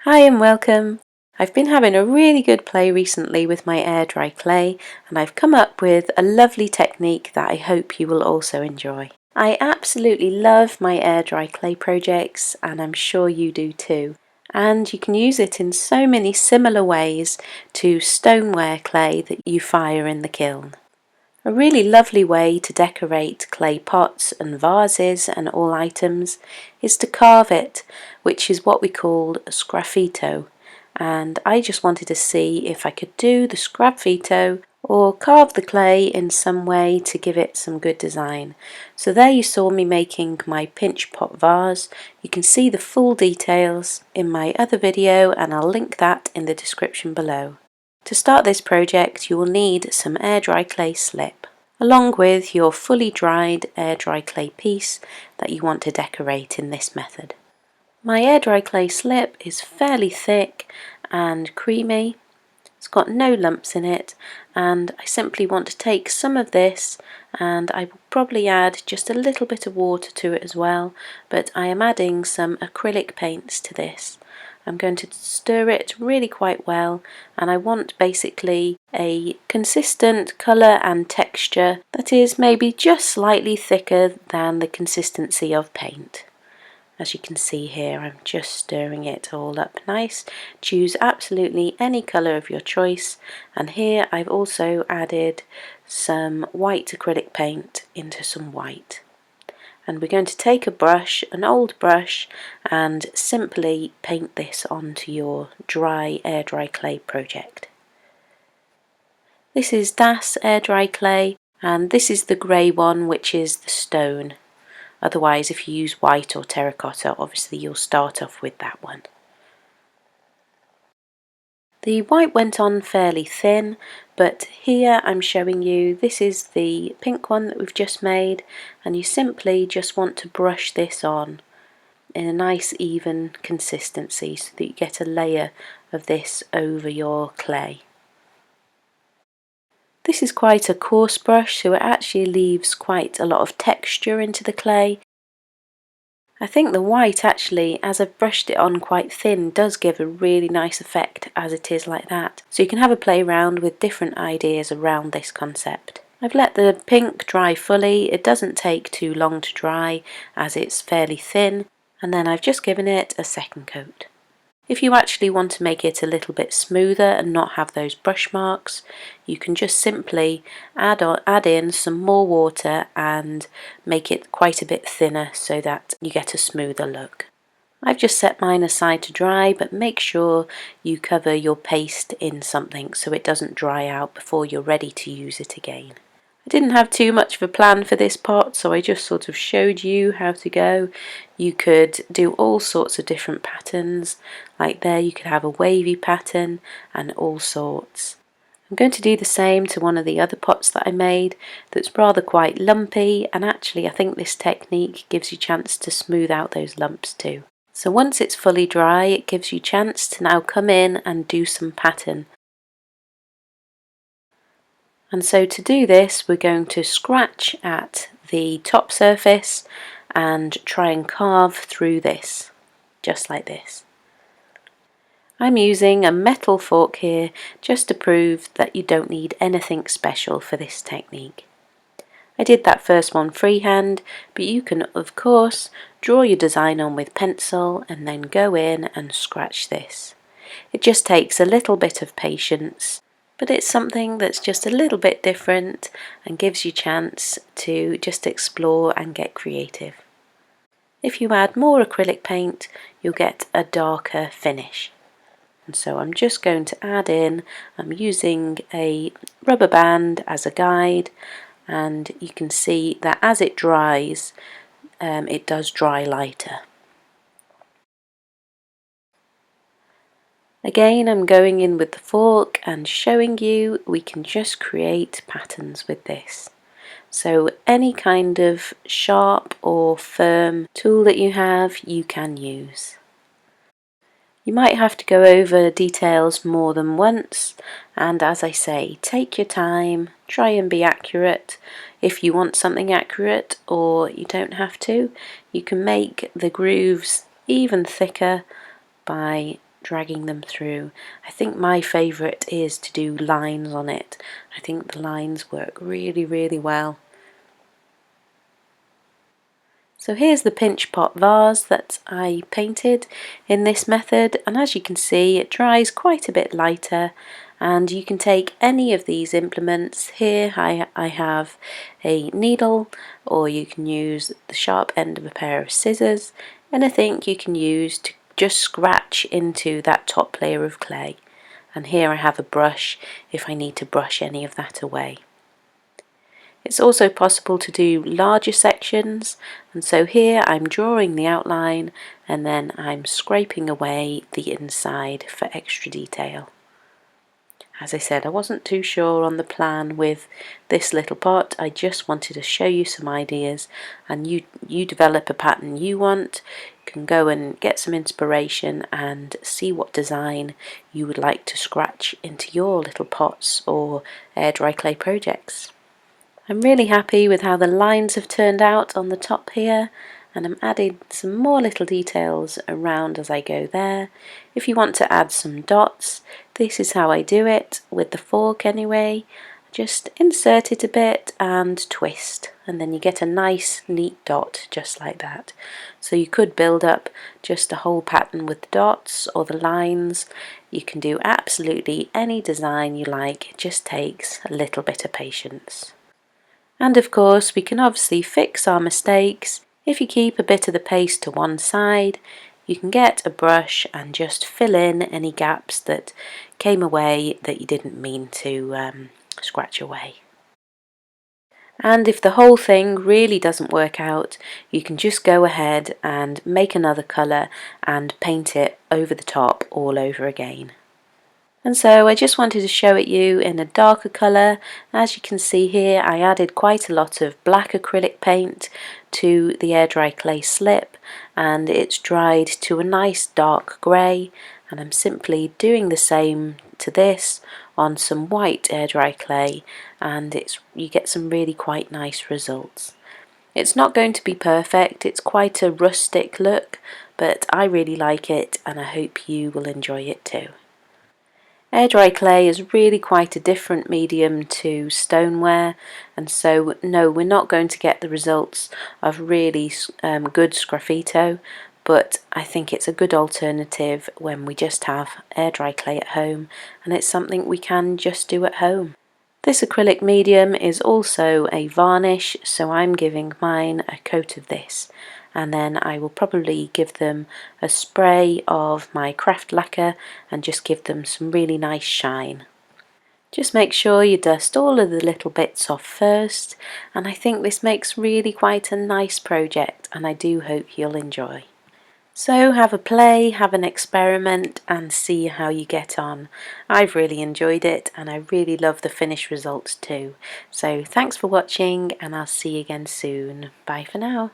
Hi and welcome. I've been having a really good play recently with my air dry clay, and I've come up with a lovely technique that I hope you will also enjoy. I absolutely love my air dry clay projects, and I'm sure you do too. And you can use it in so many similar ways to stoneware clay that you fire in the kiln. A really lovely way to decorate clay pots and vases and all items is to carve it, which is what we call sgraffito, and I just wanted to see if I could do the sgraffito or carve the clay in some way to give it some good design. So there you saw me making my pinch pot vase. You can see the full details in my other video and I'll link that in the description below. To start this project you will need some air dry clay slip, along with your fully dried air dry clay piece that you want to decorate in this method. My air dry clay slip is fairly thick and creamy. It's got no lumps in it, and I simply want to take some of this, and I will probably add just a little bit of water to it as well, but I am adding some acrylic paints to this. I'm going to stir it really quite well, and I want basically a consistent colour and texture that is maybe just slightly thicker than the consistency of paint. As you can see here, I'm just stirring it all up nice. Choose absolutely any colour of your choice, and here I've also added some white acrylic paint into some white. And we're going to take a brush, an old brush, and simply paint this onto your dry air dry clay project. This is VASE air dry clay, and this is the grey one, which is the stone. Otherwise, if you use white or terracotta, obviously you'll start off with that one. The white went on fairly thin, but here I'm showing you this is the pink one that we've just made, and you simply just want to brush this on in a nice even consistency so that you get a layer of this over your clay. This is quite a coarse brush, so it actually leaves quite a lot of texture into the clay. I think the white actually, as I've brushed it on quite thin, does give a really nice effect as it is like that. So you can have a play around with different ideas around this concept. I've let the pink dry fully. It doesn't take too long to dry as it's fairly thin, and then I've just given it a second coat. If you actually want to make it a little bit smoother and not have those brush marks, you can just simply add in some more water and make it quite a bit thinner so that you get a smoother look. I've just set mine aside to dry, but make sure you cover your paste in something so it doesn't dry out before you're ready to use it again. I didn't have too much of a plan for this pot, so I just sort of showed you how to go. You could do all sorts of different patterns, like there you could have a wavy pattern and all sorts. I'm going to do the same to one of the other pots that I made that's rather quite lumpy, and actually I think this technique gives you a chance to smooth out those lumps too. So once it's fully dry, it gives you a chance to now come in and do some pattern. And so to do this, we're going to scratch at the top surface and try and carve through this, just like this. I'm using a metal fork here just to prove that you don't need anything special for this technique. I did that first one freehand, but you can of course draw your design on with pencil and then go in and scratch this. It just takes a little bit of patience, but it's something that's just a little bit different and gives you a chance to just explore and get creative. If you add more acrylic paint, you'll get a darker finish. And so I'm just going to add in, I'm using a rubber band as a guide, and you can see that as it dries, it does dry lighter. Again, I'm going in with the fork and showing you we can just create patterns with this. So any kind of sharp or firm tool that you have, you can use. You might have to go over details more than once, and as I say, take your time, try and be accurate. If you want something accurate, or you don't have to, you can make the grooves even thicker by dragging them through. I think my favourite is to do lines on it. I think the lines work really well. So here's the pinch pot vase that I painted in this method, and as you can see it dries quite a bit lighter, and you can take any of these implements. Here I have a needle, or you can use the sharp end of a pair of scissors, anything you can use to just scratch into that top layer of clay. And here I have a brush if I need to brush any of that away. It's also possible to do larger sections, and so here I'm drawing the outline and then I'm scraping away the inside for extra detail. As I said, I wasn't too sure on the plan with this little pot. I just wanted to show you some ideas, and you develop a pattern you want. You can go and get some inspiration and see what design you would like to scratch into your little pots or air dry clay projects. I'm really happy with how the lines have turned out on the top here, and I'm adding some more little details around as I go there. If you want to add some dots, this is how I do it with the fork anyway. Just insert it a bit and twist, and then you get a nice neat dot just like that. So you could build up just a whole pattern with the dots or the lines. You can do absolutely any design you like. It just takes a little bit of patience. And of course we can obviously fix our mistakes. If you keep a bit of the paste to one side, you can get a brush and just fill in any gaps that came away that you didn't mean to scratch away. And if the whole thing really doesn't work out, you can just go ahead and make another colour and paint it over the top all over again. And so I just wanted to show it you in a darker colour. As you can see here, I added quite a lot of black acrylic paint to the air dry clay slip, and it's dried to a nice dark grey, and I'm simply doing the same to this on some white air dry clay, and you get some really quite nice results. It's not going to be perfect, it's quite a rustic look, but I really like it and I hope you will enjoy it too. Air dry clay is really quite a different medium to stoneware, and so no, we're not going to get the results of really good Sgraffito, but I think it's a good alternative when we just have air dry clay at home, and it's something we can just do at home. This acrylic medium is also a varnish, so I'm giving mine a coat of this, and then I will probably give them a spray of my craft lacquer and just give them some really nice shine. Just make sure you dust all of the little bits off first, and I think this makes really quite a nice project, and I do hope you'll enjoy. So have a play, have an experiment and see how you get on. I've really enjoyed it and I really love the finished results too. So thanks for watching and I'll see you again soon. Bye for now.